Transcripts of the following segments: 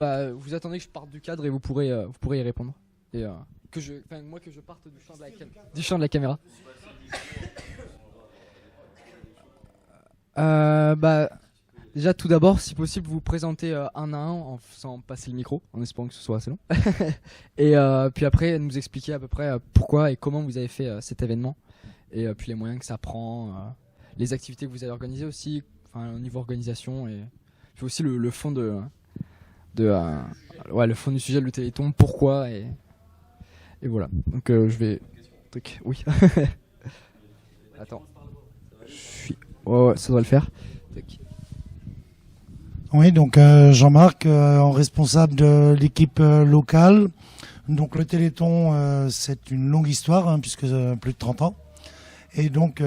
Vous attendez que je parte du cadre et vous pourrez y répondre. Et moi que je parte du champ de la caméra. Euh, bah, Déjà tout d'abord, si possible, vous vous présentez un à un en faisant passer le micro, en espérant que ce soit assez long. Et puis après, nous expliquer à peu près pourquoi et comment vous avez fait cet événement. Et puis les moyens que ça prend, les activités que vous allez organiser aussi, au niveau organisation. Et puis aussi le fond le fond du sujet, le Téléthon, pourquoi et voilà. Donc je vais. Oui. Attends. Ouais, ça doit le faire. Tac. Oui, donc Jean-Marc, en responsable de l'équipe locale. Donc le Téléthon, c'est une longue histoire, hein, puisque plus de 30 ans. Et donc,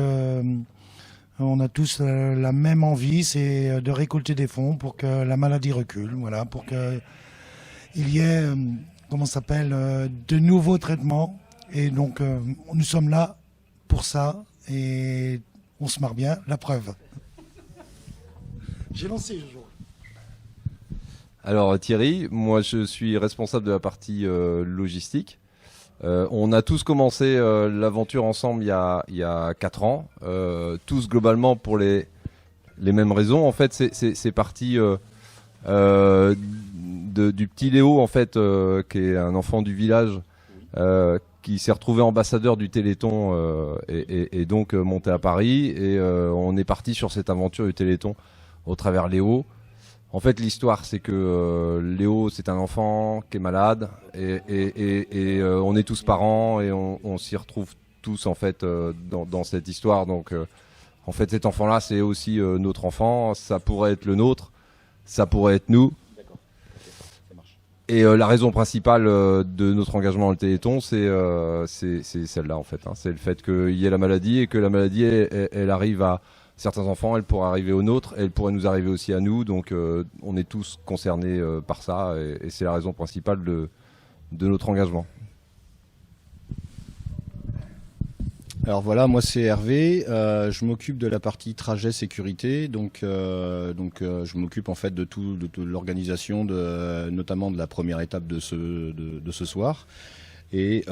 on a tous la même envie, c'est de récolter des fonds pour que la maladie recule, voilà, pour qu'il y ait, de nouveaux traitements. Et donc, nous sommes là pour ça, et on se marre bien, la preuve. J'ai lancé, Jojo. Alors Thierry, moi je suis responsable de la partie logistique. On a tous commencé l'aventure ensemble il y a 4 ans, tous globalement pour les mêmes raisons. En fait, c'est parti du petit Léo en fait, qui est un enfant du village, qui s'est retrouvé ambassadeur du Téléthon et donc monté à Paris. Et on est parti sur cette aventure du Téléthon au travers Léo. En fait, l'histoire, c'est que Léo, c'est un enfant qui est malade et on est tous parents et on s'y retrouve tous en fait dans cette histoire. Donc, en fait, cet enfant-là, c'est aussi notre enfant. Ça pourrait être le nôtre, ça pourrait être nous. Et la raison principale de notre engagement dans le Téléthon, c'est celle-là en fait. Hein. C'est le fait qu'il y ait la maladie et que la maladie, elle arrive à certains enfants, elle pourrait arriver aux nôtres, elle pourrait nous arriver aussi à nous. Donc on est tous concernés par ça et c'est la raison principale de notre engagement. Alors voilà, moi c'est Hervé, je m'occupe de la partie trajet sécurité, donc je m'occupe en fait de l'organisation, notamment de la première étape de ce soir. Et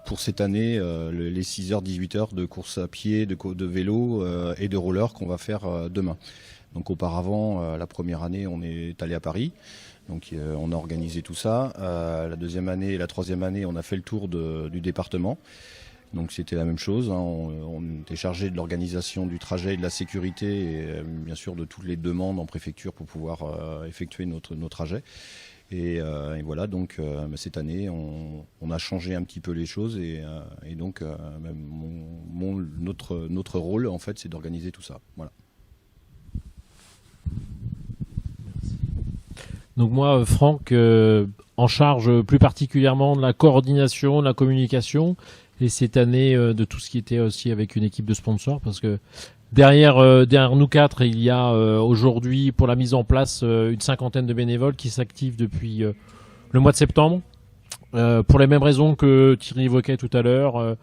pour cette année, les 6h, 18h de course à pied, de vélo et de roller qu'on va faire demain. Donc auparavant, la première année, on est allé à Paris. Donc on a organisé tout ça. La deuxième année et la troisième année, on a fait le tour du département. Donc c'était la même chose, hein. On était chargé de l'organisation du trajet et de la sécurité et bien sûr de toutes les demandes en préfecture pour pouvoir effectuer nos trajets. Et voilà, donc cette année, on a changé un petit peu les choses et donc notre rôle, en fait, c'est d'organiser tout ça. Voilà. Donc moi, Franck, en charge plus particulièrement de la coordination, de la communication, et cette année de tout ce qui était aussi avec une équipe de sponsors, parce que derrière nous quatre, il y a aujourd'hui pour la mise en place une 50aine de bénévoles qui s'activent depuis le mois de septembre, pour les mêmes raisons que Thierry évoquait tout à l'heure,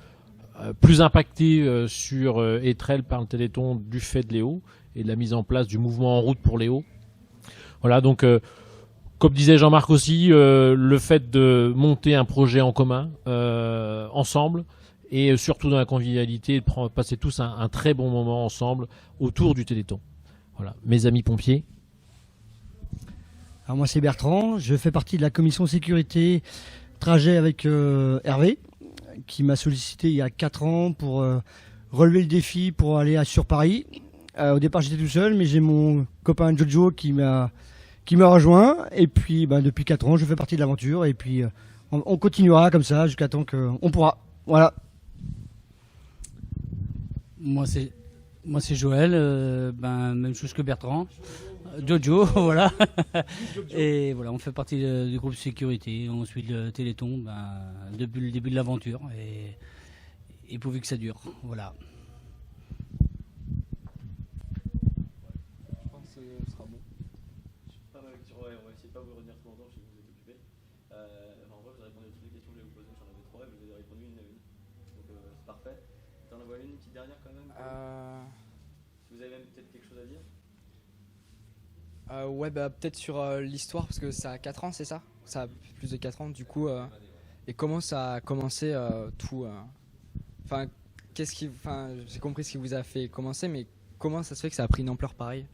plus impactés sur Etrel par le Téléthon du fait de Léo et de la mise en place du mouvement en route pour Léo. Voilà, donc comme disait Jean-Marc aussi, le fait de monter un projet en commun, ensemble, et surtout dans la convivialité, de passer tous un très bon moment ensemble autour du Téléthon. Voilà, mes amis pompiers. Alors moi c'est Bertrand, je fais partie de la commission sécurité trajet avec Hervé, qui m'a sollicité il y a 4 ans pour relever le défi pour aller sur Paris. Au départ j'étais tout seul, mais j'ai mon copain Jojo qui m'a rejoint, et puis depuis 4 ans je fais partie de l'aventure, et puis on continuera comme ça jusqu'à temps qu'on pourra. Voilà. Moi c'est Joël, même chose que Bertrand. Jojo, voilà. Et voilà, on fait partie du groupe sécurité, on suit le Téléthon depuis le début de l'aventure, et pourvu que ça dure. Voilà. Ouais, bah peut-être sur l'histoire, parce que ça a 4 ans, c'est ça? Ça a plus de 4 ans, du coup. Et comment ça a commencé tout Enfin, enfin, j'ai compris ce qui vous a fait commencer, mais comment ça se fait que ça a pris une ampleur pareille?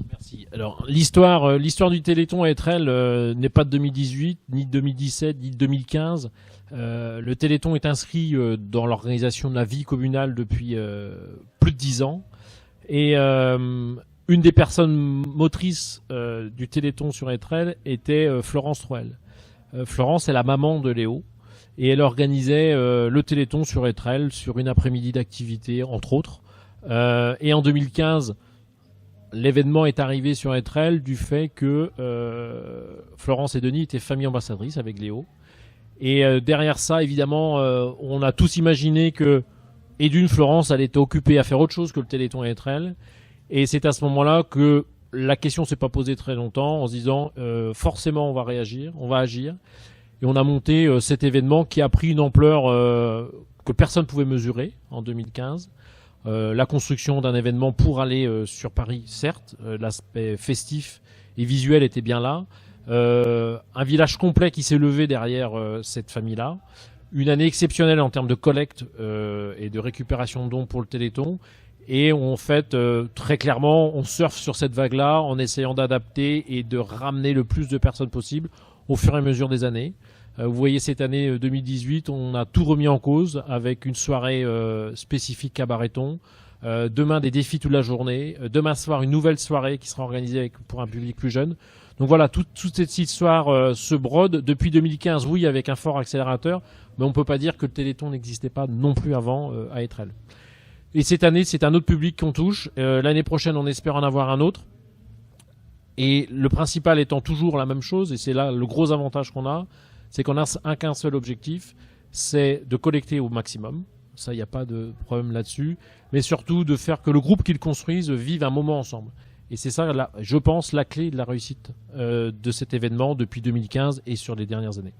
Merci. Alors l'histoire du Téléthon à Étrelles n'est pas de 2018, ni de 2017, ni de 2015. Le Téléthon est inscrit dans l'organisation de la vie communale depuis plus de 10 ans. Et une des personnes motrices du Téléthon sur Étrelles était Florence Trouel. Florence est la maman de Léo. Et elle organisait le Téléthon sur Étrelles sur une après-midi d'activité, entre autres. Et en 2015, l'événement est arrivé sur Étrelles du fait que Florence et Denis étaient famille ambassadrice avec Léo. Et derrière ça, évidemment, on a tous imaginé que, et d'une, Florence, elle était occupée à faire autre chose que le Téléthon à Étrelles. Et c'est à ce moment-là que la question s'est pas posée très longtemps en se disant forcément on va réagir, on va agir. Et on a monté cet événement qui a pris une ampleur que personne ne pouvait mesurer en 2015. La construction d'un événement pour aller sur Paris, certes, l'aspect festif et visuel était bien là. Un village complet qui s'est levé derrière cette famille-là. Une année exceptionnelle en termes de collecte et de récupération de dons pour le Téléthon. Et en fait, très clairement, on surfe sur cette vague-là en essayant d'adapter et de ramener le plus de personnes possible au fur et à mesure des années. Vous voyez, cette année 2018, on a tout remis en cause avec une soirée spécifique cabareton. Demain, des défis toute la journée. Demain soir, une nouvelle soirée qui sera organisée pour un public plus jeune. Donc voilà, toute cette histoire se brode depuis 2015, oui, avec un fort accélérateur, mais on ne peut pas dire que le Téléthon n'existait pas non plus avant à Étrelles. Et cette année, c'est un autre public qu'on touche. L'année prochaine, on espère en avoir un autre. Et le principal étant toujours la même chose, et c'est là le gros avantage qu'on a, c'est qu'on a qu'un seul objectif, c'est de collecter au maximum. Ça, il n'y a pas de problème là-dessus. Mais surtout de faire que le groupe qu'ils construisent vive un moment ensemble. Et c'est ça, là, je pense, la clé de la réussite de cet événement depuis 2015 et sur les dernières années.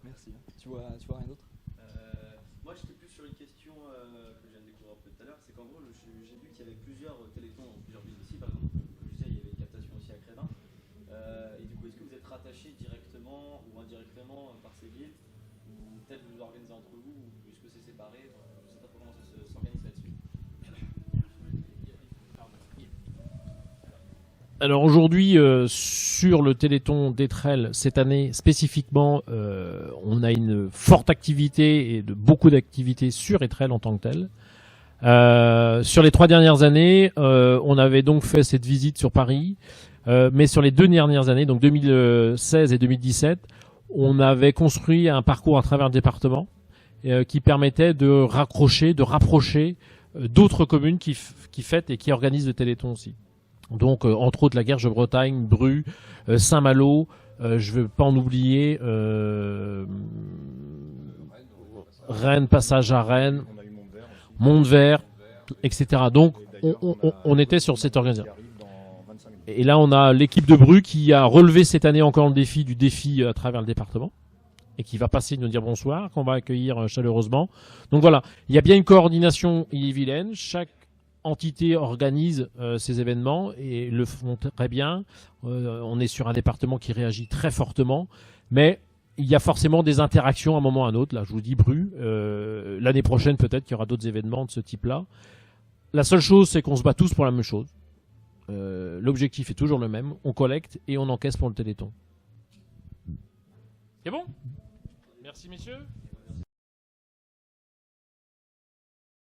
Merci. Tu vois rien d'autre? Moi, j'étais plus sur une question que je viens de découvrir un peu tout à l'heure. C'est qu'en gros, j'ai vu qu'il y avait plusieurs télétons dans plusieurs villes aussi. Par exemple, comme je sais, il y avait une captation aussi à Crévin. Et du coup, est-ce que vous êtes rattaché directement ou indirectement par ces villes? Ou peut-être vous organisez entre vous? Ou est-ce que c'est séparé? Je ne sais pas trop comment ça s'organise là-dessus. Alors aujourd'hui, sur le Téléthon d'Étrelles, cette année spécifiquement, on a une forte activité et beaucoup d'activités sur Étrelles en tant que telle. Sur les 3 dernières années, on avait donc fait cette visite sur Paris, mais sur les 2 dernières années, donc 2016 et 2017, on avait construit un parcours à travers le département qui permettait de rapprocher d'autres communes qui fêtent et qui organisent le Téléthon aussi. Donc, entre autres, la Guerche-Bretagne, Bru, Saint-Malo, je ne veux pas en oublier, Rennes, passage à Rennes, Montvert, etc. Donc, on était sur cette organisation. Et là, on a l'équipe de Bru qui a relevé cette année encore le défi à travers le département et qui va passer nous dire bonsoir, qu'on va accueillir chaleureusement. Donc voilà, il y a bien une coordination ille-et-vilaine. Chaque entité organise ces événements et le font très bien. On est sur un département qui réagit très fortement, mais il y a forcément des interactions à un moment ou à un autre. Là, je vous dis Bru. L'année prochaine, peut-être qu'il y aura d'autres événements de ce type-là. La seule chose, c'est qu'on se bat tous pour la même chose. L'objectif est toujours le même. On collecte et on encaisse pour le Téléthon. C'est bon ? Merci, messieurs.